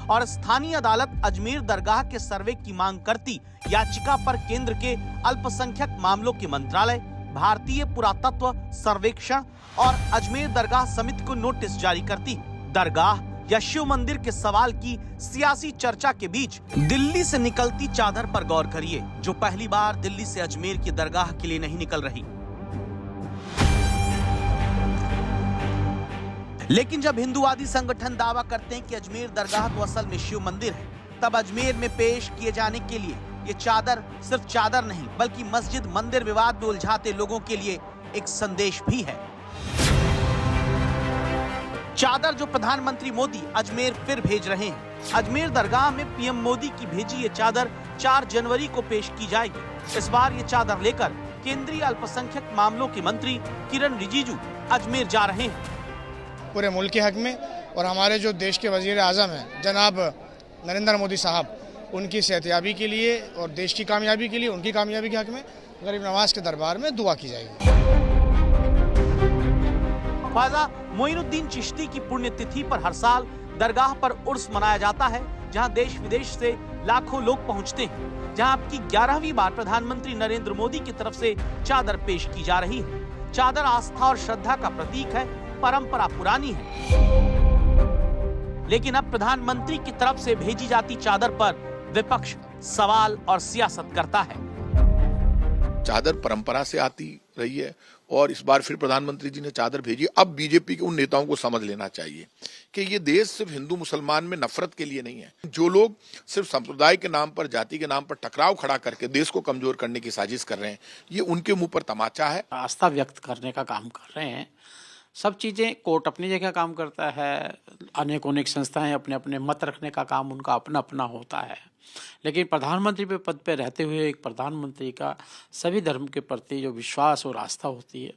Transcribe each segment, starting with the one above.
और स्थानीय अदालत अजमेर दरगाह के सर्वे की मांग करती, याचिका पर केंद्र के अल्पसंख्यक मामलों के मंत्रालय, भारतीय पुरातत्व सर्वेक्षण और अजमेर दरगाह समिति को नोटिस जारी करती। दरगाह या शिव मंदिर के सवाल की सियासी चर्चा के बीच दिल्ली से निकलती चादर पर गौर करिए, जो पहली बार दिल्ली से अजमेर की दरगाह के लिए नहीं निकल रही। लेकिन जब हिंदूवादी संगठन दावा करते हैं कि अजमेर दरगाह तो असल में शिव मंदिर है, तब अजमेर में पेश किए जाने के लिए ये चादर सिर्फ चादर नहीं, बल्कि मस्जिद मंदिर विवाद में उलझाते लोगों के लिए एक संदेश भी है। चादर जो प्रधानमंत्री मोदी अजमेर फिर भेज रहे हैं। अजमेर दरगाह में पीएम मोदी की भेजी ये चादर 4 जनवरी को पेश की जाएगी। इस बार ये चादर लेकर केंद्रीय अल्पसंख्यक मामलों के मंत्री किरण रिजिजू अजमेर जा रहे हैं। पूरे मुल्क के हक में और हमारे जो देश के वजीर आज़म हैं जनाब नरेंद्र मोदी साहब, उनकी सेहतयाबी के लिए और देश की कामयाबी के लिए, उनकी कामयाबी के हक में गरीब नवाज के दरबार में दुआ की जाएगी। ख्वाजा मोइनुद्दीन चिश्ती की पुण्यतिथि पर हर साल दरगाह पर उर्स मनाया जाता है, जहां देश विदेश से लाखों लोग पहुंचते हैं। जहां अब की 11वीं बार प्रधानमंत्री नरेंद्र मोदी की तरफ से चादर पेश की जा रही है। चादर आस्था और श्रद्धा का प्रतीक है, परंपरा पुरानी है। लेकिन अब प्रधानमंत्री की तरफ से भेजी जाती चादर पर विपक्ष सवाल और सियासत करता है। चादर परंपरा से आती रही है और इस बार फिर प्रधानमंत्री जी ने चादर भेजी। अब बीजेपी के उन नेताओं को समझ लेना चाहिए कि ये देश सिर्फ हिंदू मुसलमान में नफरत के लिए नहीं है। जो लोग सिर्फ संप्रदाय के नाम पर, जाति के नाम पर टकराव खड़ा करके देश को कमजोर करने की साजिश कर रहे हैं, ये उनके मुंह पर तमाचा है। आस्था व्यक्त करने का काम कर रहे हैं। सब चीज़ें, कोर्ट अपनी जगह काम करता है, अनेक संस्थाएं अपने अपने मत रखने का काम उनका अपना अपना होता है। लेकिन प्रधानमंत्री पे पद पे रहते हुए एक प्रधानमंत्री का सभी धर्म के प्रति जो विश्वास और आस्था होती है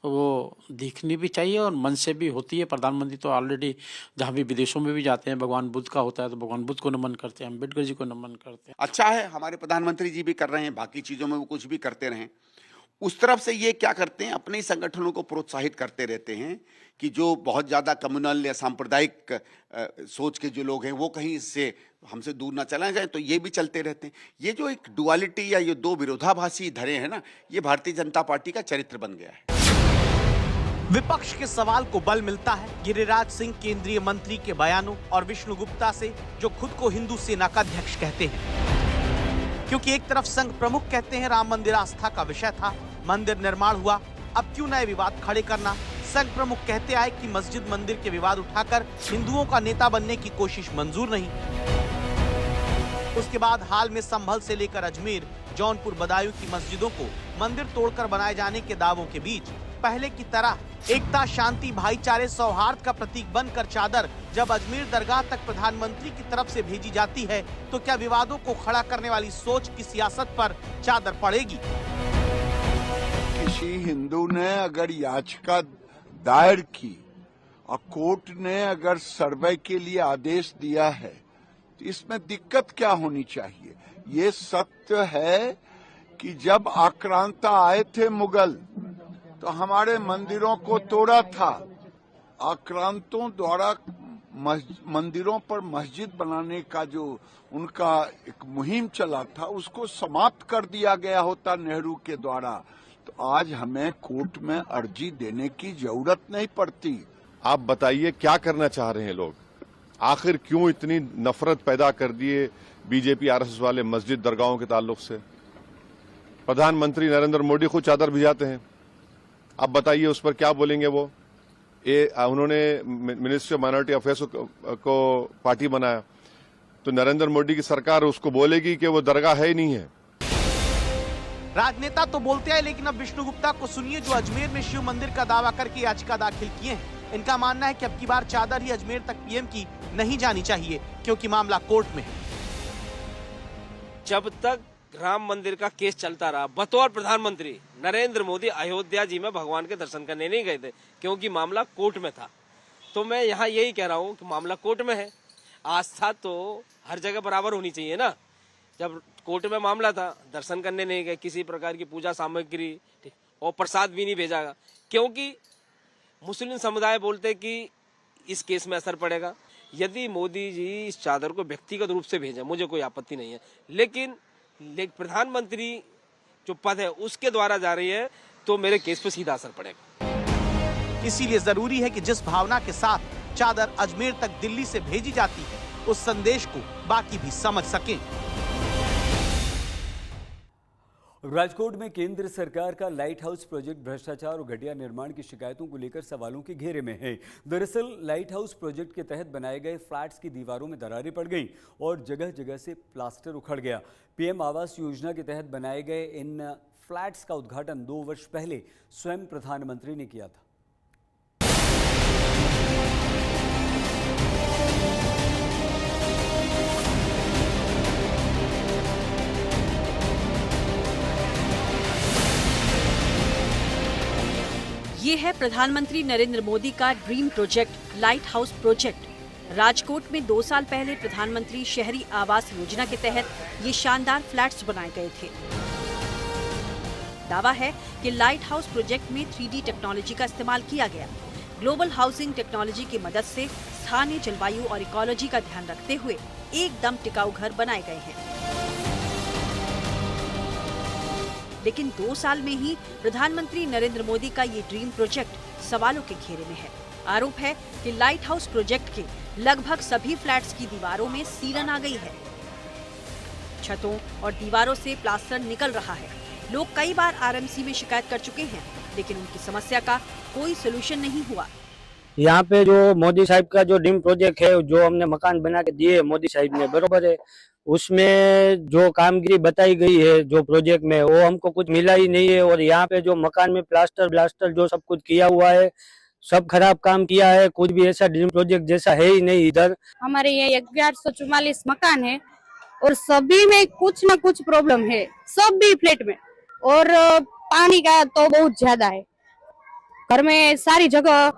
वो दिखनी भी चाहिए और मन से भी होती है। प्रधानमंत्री तो ऑलरेडी जहाँ भी विदेशों में भी जाते हैं, भगवान बुद्ध का होता है तो भगवान बुद्ध को नमन करते हैं, अम्बेडकर जी को नमन करते हैं। अच्छा है हमारे प्रधानमंत्री जी भी कर रहे हैं, बाकी चीज़ों में वो कुछ भी करते रहें। उस तरफ से ये क्या करते हैं, अपने संगठनों को प्रोत्साहित करते रहते हैं कि जो बहुत ज़्यादा कम्युनल या सांप्रदायिक सोच के जो लोग हैं वो कहीं इससे हमसे दूर ना चला जाए, तो ये भी चलते रहते हैं। ये जो एक डुअलिटी या ये दो विरोधाभासी धरे हैं ना, ये भारतीय जनता पार्टी का चरित्र बन गया है। विपक्ष के सवाल को बल मिलता है गिरिराज सिंह केंद्रीय मंत्री के बयानों और विष्णु गुप्ता से, जो खुद को हिंदू सेना का अध्यक्ष कहते हैं। क्योंकि एक तरफ संघ प्रमुख कहते हैं राम मंदिर आस्था का विषय था, मंदिर निर्माण हुआ, अब क्यों नए विवाद खड़े करना। संघ प्रमुख कहते आए कि मस्जिद मंदिर के विवाद उठाकर हिंदुओं का नेता बनने की कोशिश मंजूर नहीं। उसके बाद हाल में संभल से लेकर अजमेर, जौनपुर, बदायूं की मस्जिदों को मंदिर तोड़कर बनाए जाने के दावों के बीच पहले की तरह एकता, शांति, भाईचारे, सौहार्द का प्रतीक बनकर चादर जब अजमेर दरगाह तक प्रधानमंत्री की तरफ से भेजी जाती है, तो क्या विवादों को खड़ा करने वाली सोच की सियासत पर चादर पड़ेगी? किसी हिंदू ने अगर याचिका दायर की और कोर्ट ने अगर सर्वे के लिए आदेश दिया है, तो इसमें दिक्कत क्या होनी चाहिए? ये सत्य है कि जब आक्रांता आए थे मुगल तो हमारे मंदिरों को तोड़ा था। आक्रांतों द्वारा मंदिरों पर मस्जिद बनाने का जो उनका एक मुहिम चला था, उसको समाप्त कर दिया गया होता नेहरू के द्वारा, तो आज हमें कोर्ट में अर्जी देने की जरूरत नहीं पड़ती। आप बताइए क्या करना चाह रहे हैं लोग? आखिर क्यों इतनी नफरत पैदा कर दिए बीजेपी आरएसएस वाले मस्जिद दरगाहों के ताल्लुक से? प्रधानमंत्री नरेंद्र मोदी खुद चादर भिजाते हैं। अब बताइए उस पर क्या बोलेंगे वो? उन्होंने मिनिस्ट्री ऑफ माइनॉरिटी अफेयर्स को पार्टी बनाया, तो नरेंद्र मोदी की सरकार उसको बोलेगी कि वो दरगाह है ही नहीं है। राजनेता तो बोलते हैं, लेकिन अब विष्णु गुप्ता को सुनिए, जो अजमेर में शिव मंदिर का दावा करके याचिका दाखिल किए हैं। इनका मानना है कि अब की बार चादर ही अजमेर तक पीएम की नहीं जानी चाहिए, क्योंकि मामला कोर्ट में है। जब तक राम मंदिर का केस चलता रहा, बतौर प्रधानमंत्री नरेंद्र मोदी अयोध्या जी में भगवान के दर्शन करने नहीं गए थे, क्योंकि मामला कोर्ट में था। तो मैं यहाँ यही कह रहा हूँ कि मामला कोर्ट में है, आस्था तो हर जगह बराबर होनी चाहिए ना। जब कोर्ट में मामला था, दर्शन करने नहीं गए, किसी प्रकार की पूजा सामग्री और प्रसाद भी नहीं भेजा गया, क्योंकि मुस्लिम समुदाय बोलते कि इस केस में असर पड़ेगा। यदि मोदी जी इस चादर को व्यक्तिगत रूप से भेजें, मुझे कोई आपत्ति नहीं है, लेकिन प्रधानमंत्री जो पद है उसके द्वारा जा रही है तो मेरे केस पे सीधा असर पड़ेगा। इसीलिए जरूरी है कि जिस भावना के साथ चादर अजमेर तक दिल्ली से भेजी जाती है, उस संदेश को बाकी भी समझ सकें। राजकोट में केंद्र सरकार का लाइट हाउस प्रोजेक्ट भ्रष्टाचार और घटिया निर्माण की शिकायतों को लेकर सवालों के घेरे में है। दरअसल लाइट हाउस प्रोजेक्ट के तहत बनाए गए फ्लैट्स की दीवारों में दरारें पड़ गईं और जगह जगह से प्लास्टर उखड़ गया। पीएम आवास योजना के तहत बनाए गए इन फ्लैट्स का उद्घाटन 2 वर्ष पहले स्वयं प्रधानमंत्री ने किया था। ये है प्रधानमंत्री नरेंद्र मोदी का dream project light house project. Rajkot में 2 साल पहले प्रधानमंत्री शहरी आवास योजना के तहत ये शानदार फ्लैट्स बनाए गए थे। दावा है कि लाइट हाउस प्रोजेक्ट में 3D टेक्नोलॉजी का इस्तेमाल किया गया। ग्लोबल हाउसिंग टेक्नोलॉजी की मदद से स्थानीय जलवायु और इकोलॉजी का ध्यान रखते हुए एकदम टिकाऊ घर बनाए गए हैं। लेकिन 2 साल में ही प्रधानमंत्री नरेंद्र मोदी का ये ड्रीम प्रोजेक्ट सवालों के घेरे में है। आरोप है कि लाइट हाउस प्रोजेक्ट के लगभग सभी फ्लैट्स की दीवारों में सीलन आ गई है। छतों और दीवारों से प्लास्टर निकल रहा है। लोग कई बार आरएमसी में शिकायत कर चुके हैं, लेकिन उनकी समस्या का कोई सोल्यूशन नहीं हुआ। यहाँ पे जो मोदी साहब का जो ड्रीम प्रोजेक्ट है, जो हमने मकान बना के दिए मोदी साहब ने, बरोबर है, उसमें जो कामगिरी बताई गई है जो प्रोजेक्ट में, वो हमको कुछ मिला ही नहीं है। और यहाँ पे जो मकान में प्लास्टर जो सब कुछ किया हुआ है, सब खराब काम किया है। कुछ भी ऐसा ड्रीम प्रोजेक्ट जैसा है ही नहीं इधर। हमारे ये 1144 मकान है और सभी में कुछ न कुछ प्रॉब्लम है, सभी फ्लैट में। और पानी का तो बहुत ज्यादा है, घर में सारी जगह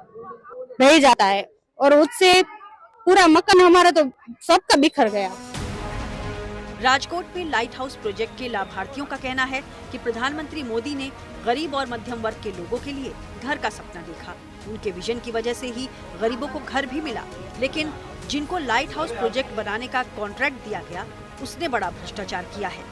बह जाता है और उससे पूरा मकान हमारा तो सबका बिखर गया। राजकोट में लाइट हाउस प्रोजेक्ट के लाभार्थियों का कहना है कि प्रधानमंत्री मोदी ने गरीब और मध्यम वर्ग के लोगों के लिए घर का सपना देखा। उनके विजन की वजह से ही गरीबों को घर भी मिला, लेकिन जिनको लाइट हाउस प्रोजेक्ट बनाने का कॉन्ट्रैक्ट दिया गया, उसने बड़ा भ्रष्टाचार किया है।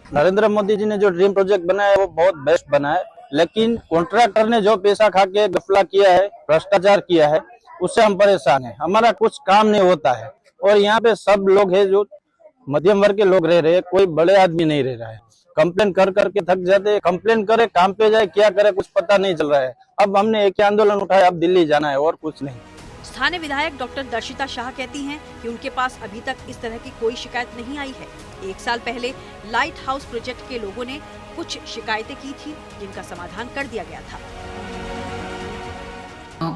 नरेंद्र मोदी जी ने जो ड्रीम प्रोजेक्ट बनाया है वो बहुत बेस्ट बना है, लेकिन कॉन्ट्रैक्टर ने जो पैसा खा के गफला किया है, भ्रष्टाचार किया है, उससे हम परेशान हैं। हमारा कुछ काम नहीं होता है और यहाँ पे सब लोग हैं जो मध्यम वर्ग के लोग रह रहे हैं, कोई बड़े आदमी नहीं रह रहा है। कंप्लेन कर करके थक जाते हैं, कंप्लेन करे, काम पे जाए, क्या करे कुछ पता नहीं चल रहा है। अब हमने एक आंदोलन उठाया, अब दिल्ली जाना है और कुछ नहीं। स्थानीय विधायक डॉक्टर दर्शिता शाह कहती हैं कि उनके पास अभी तक इस तरह की कोई शिकायत नहीं आई है। 1 साल पहले लाइट हाउस प्रोजेक्ट के लोगों ने कुछ शिकायतें की थी, जिनका समाधान कर दिया गया था।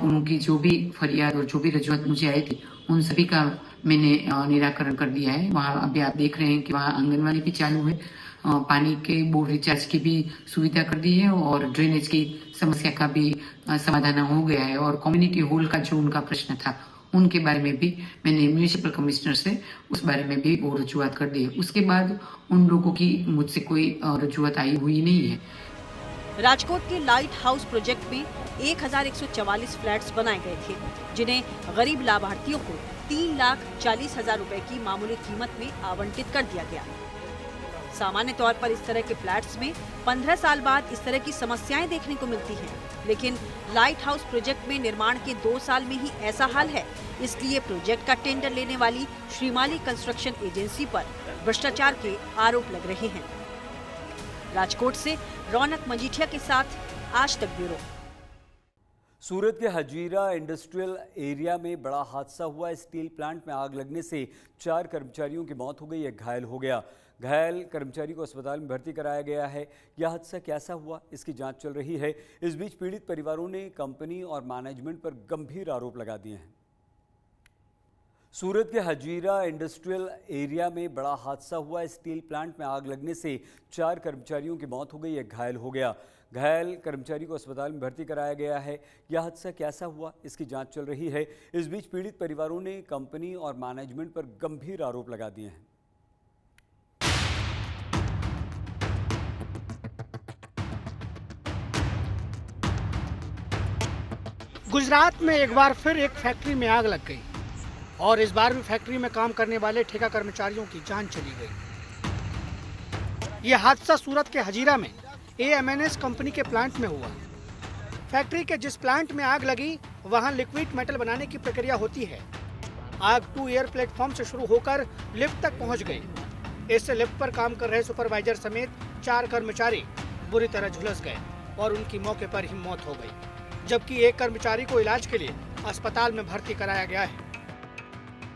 उनकी जो भी फरियाद और जो भी रजूआत मुझे आई थी, उन सभी का मैंने निराकरण कर दिया है। वहाँ अभी आप देख रहे हैं कि वहाँ आंगनवाड़ी भी चालू है, पानी के बोर रिचार्ज की भी सुविधा कर दी है और ड्रेनेज की समस्या का भी समाधान हो गया है। और कम्युनिटी हॉल का जो उनका प्रश्न था, उनके बारे में भी मैंने म्यूनिसिपल कमिश्नर से उस बारे में भी वो रजूआत कर दी है। उसके बाद उन लोगों की मुझसे कोई रजूआत आई हुई नहीं है। राजकोट के लाइट हाउस प्रोजेक्ट में 1144 फ्लैट्स बनाए गए थे, जिन्हें गरीब लाभार्थियों को 3,40,000 रुपए की मामूली कीमत में आवंटित कर दिया गया। सामान्य तौर पर इस तरह के फ्लैट्स में 15 साल बाद इस तरह की समस्याएं देखने को मिलती हैं, लेकिन लाइट हाउस प्रोजेक्ट में निर्माण के 2 साल में ही ऐसा हाल है। इसलिए प्रोजेक्ट का टेंडर लेने वाली श्रीमाली कंस्ट्रक्शन एजेंसी पर भ्रष्टाचार के आरोप लग रहे हैं। राजकोट से रौनक मजीठिया के साथ आज तक ब्यूरो। सूरत के हजीरा इंडस्ट्रियल एरिया में बड़ा हादसा हुआ। स्टील प्लांट में आग लगने से 4 कर्मचारियों की मौत हो गई, एक घायल हो गया। घायल कर्मचारी को अस्पताल में भर्ती कराया गया है। यह हादसा कैसा हुआ, इसकी जांच चल रही है। इस बीच पीड़ित परिवारों ने कंपनी और मैनेजमेंट पर गंभीर आरोप लगा दिए हैं। सूरत के हजीरा इंडस्ट्रियल एरिया में बड़ा हादसा हुआ। स्टील प्लांट में आग लगने से 4 कर्मचारियों की मौत हो गई, एक घायल हो गया। घायल कर्मचारी को अस्पताल में भर्ती कराया गया है। यह हादसा कैसा हुआ, इसकी जांच चल रही है। इस बीच पीड़ित परिवारों ने कंपनी और मैनेजमेंट पर गंभीर आरोप लगा दिए हैं। गुजरात में एक बार फिर एक फैक्ट्री में आग लग गई और इस बार भी फैक्ट्री में काम करने वाले ठेका कर्मचारियों की जान चली गई। यह हादसा सूरत के हजीरा में AMNS कंपनी के प्लांट में हुआ। फैक्ट्री के जिस प्लांट में आग लगी वहां लिक्विड मेटल बनाने की प्रक्रिया होती है। आग 2 एयर प्लेटफॉर्म से शुरू होकर लिफ्ट तक पहुंच गई। इससे लिफ्ट पर काम कर रहे सुपरवाइजर समेत 4 कर्मचारी बुरी तरह झुलस गए और उनकी मौके पर ही मौत हो गई, जबकि एक कर्मचारी को इलाज के लिए अस्पताल में भर्ती कराया गया है।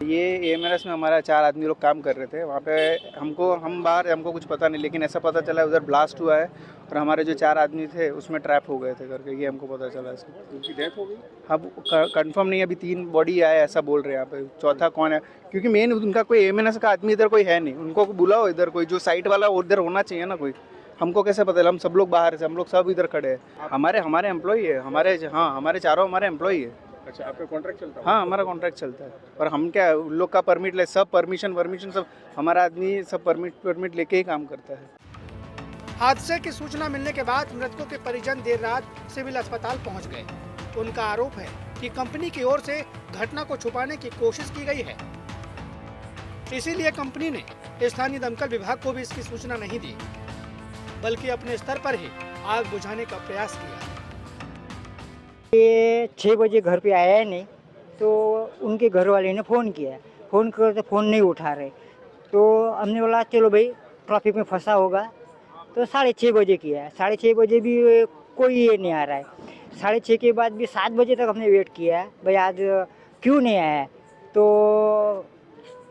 ये AMNS में हमारा 4 आदमी लोग काम कर रहे थे। वहाँ पे हम बाहर हमको कुछ पता नहीं, लेकिन ऐसा पता चला उधर ब्लास्ट हुआ है और हमारे जो 4 आदमी थे उसमें ट्रैप हो गए थे करके, ये हमको पता चला। उनकी डेथ हो गई? अब कंफर्म नहीं, अभी 3 बॉडी आए ऐसा बोल रहे हैं यहाँ पे। चौथा कौन है, क्योंकि मेन उनका कोई AMNS का आदमी इधर कोई है नहीं। उनको बुलाओ इधर, कोई जो साइट वाला उधर होना चाहिए ना कोई। हमको कैसे पता? हम सब लोग बाहर से, हम लोग सब इधर खड़े हैं। हमारे एम्प्लॉई है, हमारे चारों हमारे एम्प्लॉई है। अच्छा, आपका कॉन्ट्रैक्ट चलता है? हाँ, हमारा कॉन्ट्रैक्ट चलता है। और हम क्या, उन लोग का परमिट ले, सब परमिशन सब हमारा आदमी सब परमिट लेके ही काम करता है। हादसे की सूचना मिलने के बाद मृतकों के परिजन देर रात सिविल अस्पताल पहुंच गए। उनका आरोप है कि कंपनी की ओर से घटना को छुपाने की कोशिश की गई है, इसीलिए कंपनी ने स्थानीय दमकल विभाग को भी इसकी सूचना नहीं दी, बल्कि अपने स्तर पर ही आग बुझाने का प्रयास किया। ये 6 बजे घर पे आया है नहीं, तो उनके घर वाले ने फ़ोन किया। फ़ोन करते फ़ोन नहीं उठा रहे, तो हमने बोला चलो भाई ट्रैफिक में फंसा होगा, तो 6:30 बजे किया है। 6:30 बजे भी कोई ये नहीं आ रहा है। 6:30 के बाद भी 7 बजे तक हमने वेट किया है, भाई आज क्यों नहीं आया है। तो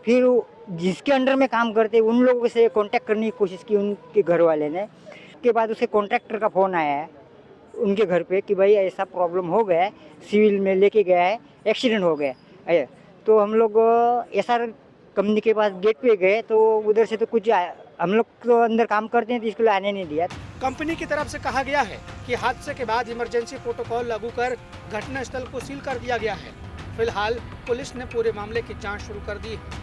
फिर जिसके अंडर में काम करते उन लोगों से कांटेक्ट करने की कोशिश की उनके घर वाले ने। उसके बाद उसे कॉन्ट्रैक्टर का फ़ोन आया है उनके घर पे कि भाई ऐसा प्रॉब्लम हो गया है, सिविल में लेके गया है, एक्सीडेंट हो गया है। तो हम लोग SR कंपनी के पास गेट पे गए, तो उधर से तो कुछ हम लोग तो अंदर काम करते हैं तो इसको आने नहीं दिया। कंपनी की तरफ से कहा गया है कि हादसे के बाद इमरजेंसी प्रोटोकॉल लागू कर घटनास्थल को सील कर दिया गया है। फिलहाल पुलिस ने पूरे मामले की जाँच शुरू कर दी है।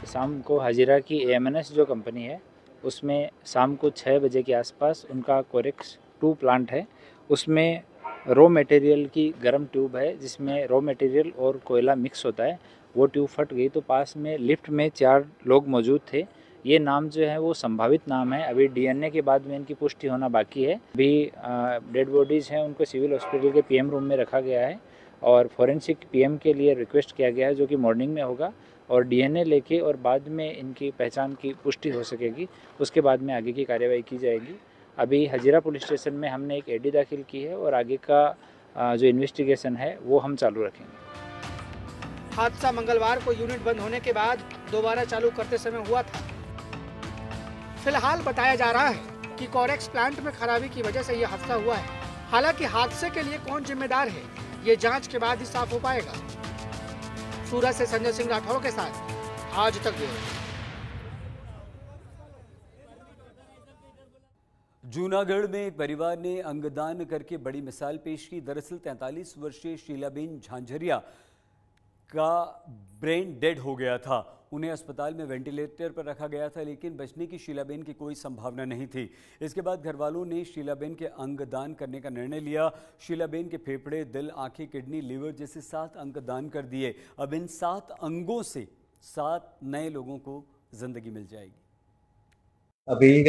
शाम को हजीरा की AMNS जो कंपनी है उसमें शाम को 6 बजे के आसपास उनका कोरेक्स 2 प्लांट है, उसमें रॉ मटेरियल की गर्म ट्यूब है जिसमें रॉ मटेरियल और कोयला मिक्स होता है। वो ट्यूब फट गई तो पास में लिफ्ट में 4 लोग मौजूद थे। ये नाम जो है वो संभावित नाम है, अभी DNA के बाद में इनकी पुष्टि होना बाकी है। अभी डेड बॉडीज़ हैं उनको सिविल हॉस्पिटल के PM रूम में रखा गया है और फॉरेंसिक PM के लिए रिक्वेस्ट किया गया है जो कि मॉर्निंग में होगा और DNA लेके और बाद में इनकी पहचान की पुष्टि हो सकेगी, उसके बाद में आगे की कार्यवाही की जाएगी। अभी हजीरा पुलिस स्टेशन में हमने एक AD दाखिल की है और आगे का जो इन्वेस्टिगेशन है वो हम चालू रखेंगे। हादसा मंगलवार को यूनिट बंद होने के बाद दोबारा चालू करते समय हुआ था। फिलहाल बताया जा रहा है कि कोरेक्स प्लांट में खराबी की वजह से यह हादसा हुआ है। हालांकि हादसे के लिए कौन जिम्मेदार है ये जांच के बाद ही साफ हो पाएगा। सूरत से संजय सिंह राठौर के साथ आज तक ब्यूरो। जूनागढ़ में एक परिवार ने अंगदान करके बड़ी मिसाल पेश की। दरअसल 43 वर्षीय शीलाबेन झांझरिया का ब्रेन डेड हो गया था। उन्हें अस्पताल में वेंटिलेटर पर रखा गया था, लेकिन बचने की शीलाबेन की कोई संभावना नहीं थी। इसके बाद घरवालों ने शीलाबेन के अंगदान करने का निर्णय लिया। शीलाबेन के फेफड़े, दिल, आंखें, किडनी, लीवर जैसे 7 अंग दान कर दिए। अब इन 7 अंगों से 7 नए लोगों को जिंदगी मिल जाएगी। अभी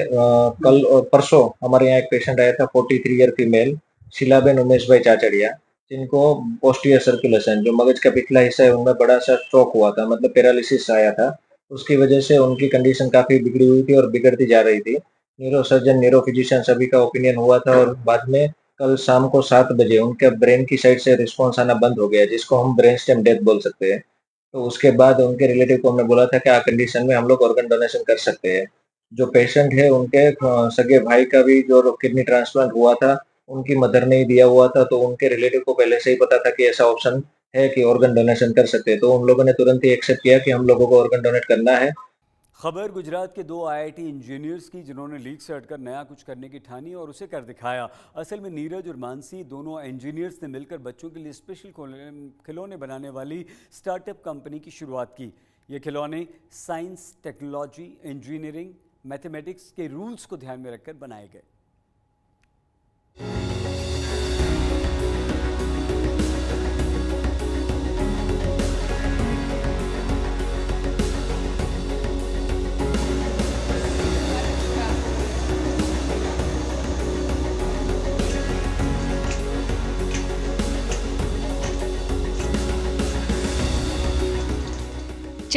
कल और परसों हमारे यहाँ एक पेशेंट आया था, 43 ईयर फीमेल शीलाबेन उमेश भाई चाचड़िया, जिनको पोस्टीरियर सर्कुलेशन जो मगज का पिछला हिस्सा है उनमें बड़ा सा स्ट्रोक हुआ था, मतलब पैरालिसिस आया था। उसकी वजह से उनकी कंडीशन काफी बिगड़ी हुई थी और बिगड़ती जा रही थी। न्यूरो सर्जन, न्यूरो फिजिशियन सभी का ओपिनियन हुआ था और बाद में कल शाम को 7 बजे उनके ब्रेन की साइड से रिस्पॉन्स आना बंद हो गया, जिसको हम ब्रेन स्टेम डेथ बोल सकते हैं। तो उसके बाद उनके रिलेटिव को हमने बोला था कि आ कंडीशन में हम लोग ऑर्गन डोनेशन कर सकते हैं। जो पेशेंट है उनके सगे भाई का भी जो किडनी ट्रांसप्लांट हुआ था उनकी मदर ने ही दिया हुआ था, तो उनके रिलेटिव को पहले से ही पता था कि ऐसा ऑप्शन है कि ऑर्गन डोनेशन कर सकते हैं। तो उन लोगों ने तुरंत ही एक्सेप्ट किया कि हम लोगों को ऑर्गन डोनेट करना है। खबर गुजरात के 2 IIT इंजीनियर्स की, जिन्होंने लीक से हटकर नया कुछ करने की ठानी और उसे कर दिखाया। असल में नीरज और मानसी दोनों इंजीनियर्स ने मिलकर बच्चों के लिए स्पेशल खिलौने बनाने वाली स्टार्टअप कंपनी की शुरुआत की। ये खिलौने साइंस, टेक्नोलॉजी, इंजीनियरिंग, मैथमेटिक्स के रूल्स को ध्यान में रखकर बनाए गए।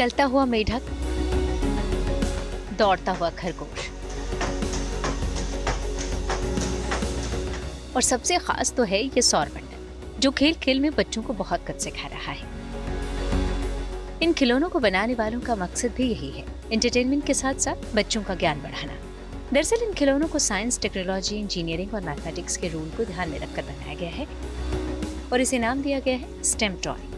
चलता हुआ मेढक, दौड़ता हुआ खरगोश, और सबसे खास तो है ये सौर मंडल, जो खेल खेल में बच्चों को बहुत कुछ सिखा रहा है। इन खिलौनों को बनाने वालों का मकसद भी यही है, एंटरटेनमेंट के साथ साथ बच्चों का ज्ञान बढ़ाना। दरअसल इन खिलौनों को साइंस, टेक्नोलॉजी, इंजीनियरिंग और मैथमेटिक्स के रूल को ध्यान में रखकर बनाया गया है और इसे नाम दिया गया है स्टेम टॉय,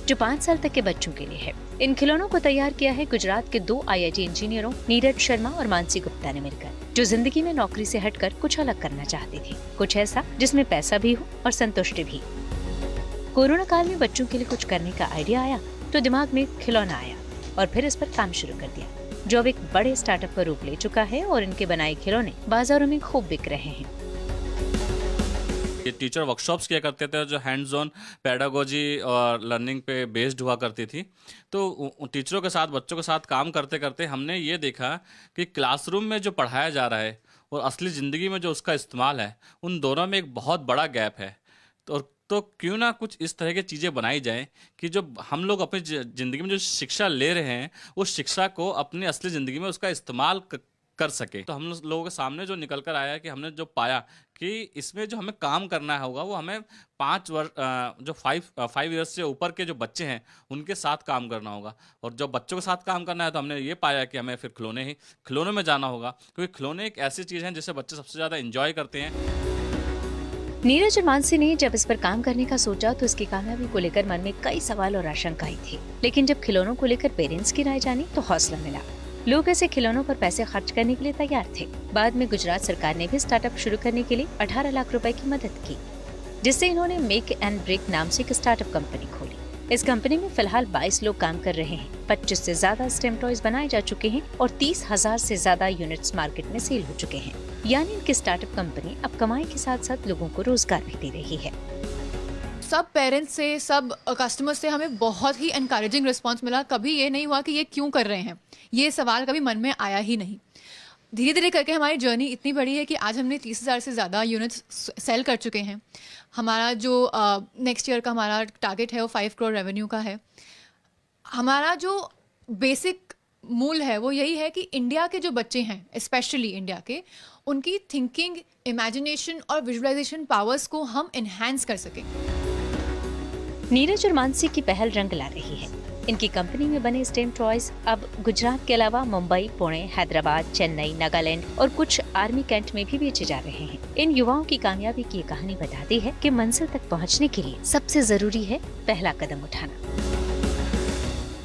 जो 5 साल तक के बच्चों के लिए है। इन खिलौनों को तैयार किया है गुजरात के 2 IIT इंजीनियरों नीरज शर्मा और मानसी गुप्ता ने मिलकर, जो जिंदगी में नौकरी से हटकर कुछ अलग करना चाहती थी, कुछ ऐसा जिसमें पैसा भी हो और संतुष्टि भी। कोरोना काल में बच्चों के लिए कुछ करने का आइडिया आया तो दिमाग में खिलौना आया और फिर इस पर काम शुरू कर दिया, जो अब एक बड़े स्टार्टअप का रूप ले चुका है और इनके बनाए खिलौने बाजारों में खूब बिक रहे हैं। ये टीचर वर्कशॉप्स किया करते थे जो हैंड्स ऑन पेडागोजी और लर्निंग पे बेस्ड हुआ करती थी। तो टीचरों के साथ, बच्चों के साथ काम करते करते हमने ये देखा कि क्लासरूम में जो पढ़ाया जा रहा है और असली ज़िंदगी में जो उसका इस्तेमाल है, उन दोनों में एक बहुत बड़ा गैप है। तो क्यों ना कुछ इस तरह की चीज़ें बनाई जाएं कि जो हम लोग अपनी ज़िंदगी में जो शिक्षा ले रहे हैं, उस शिक्षा को अपनी असली ज़िंदगी में उसका इस्तेमाल कर सके। तो हम लोगों के सामने जो निकल कर आया कि हमने जो पाया कि इसमें जो हमें काम करना होगा वो हमें 5 ईयर्स से ऊपर के जो बच्चे हैं उनके साथ काम करना होगा, और जब बच्चों के साथ काम करना है तो हमने ये पाया कि हमें फिर खिलौनों में जाना होगा, क्योंकि खिलौने एक ऐसी चीज़ है जिसे बच्चे सबसे ज़्यादा इंजॉय करते हैं। नीरज और मानसी ने जब इस पर काम करने का सोचा तो इसकी कामयाबी को लेकर मन में कई सवाल और आशंकाएं थी, लेकिन जब खिलौनों को लेकर पेरेंट्स की राय जानी तो हौसला मिला। लोग ऐसे खिलौनों पर पैसे खर्च करने के लिए तैयार थे। बाद में गुजरात सरकार ने भी स्टार्टअप शुरू करने के लिए 18 लाख रुपए की मदद की, जिससे इन्होंने मेक एंड ब्रेक नाम से एक स्टार्टअप कंपनी खोली। इस कंपनी में फिलहाल 22 लोग काम कर रहे हैं। 25 से ज्यादा स्टेम टॉयज बनाए जा चुके हैं और 30,000 से ज्यादा यूनिट्स मार्केट में सेल हो चुके हैं। यानी इनकी स्टार्टअप कंपनी अब कमाई के साथ साथ लोगों को रोजगार भी दे रही है। सब पेरेंट्स से, सब कस्टमर्स से हमें बहुत ही एनकरेजिंग रिस्पांस मिला। कभी ये नहीं हुआ कि ये क्यों कर रहे हैं, ये सवाल कभी मन में आया ही नहीं। धीरे धीरे करके हमारी जर्नी इतनी बड़ी है कि आज हमने 30,000 से ज़्यादा यूनिट्स सेल कर चुके हैं। हमारा जो नेक्स्ट ईयर का हमारा टारगेट है वो 5 करोड़ रेवेन्यू का है। हमारा जो बेसिक मूल है वो यही है कि इंडिया के जो बच्चे हैं, स्पेशली इंडिया के, उनकी थिंकिंग, इमेजिनेशन और विजुअलाइजेशन पावर्स को हम एनहांस कर सकें। नीरज और मानसी की पहल रंग ला रही है। इनकी कंपनी में बने स्टेम टॉयज अब गुजरात के अलावा मुंबई, पुणे, हैदराबाद, चेन्नई, नागालैंड और कुछ आर्मी कैंट में भी बेचे जा रहे हैं। इन युवाओं की कामयाबी की कहानी बताती है कि मंजिल तक पहुंचने के लिए सबसे जरूरी है पहला कदम उठाना।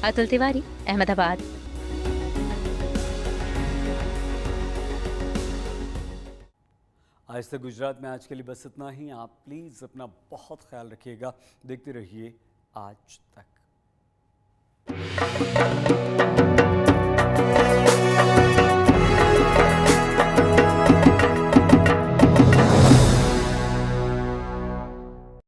अतुल तिवारी, अहमदाबाद। आज तक गुजरात में आज के लिए बस इतना ही। आप प्लीज़ अपना बहुत ख्याल रखिएगा। देखते रहिए आज तक।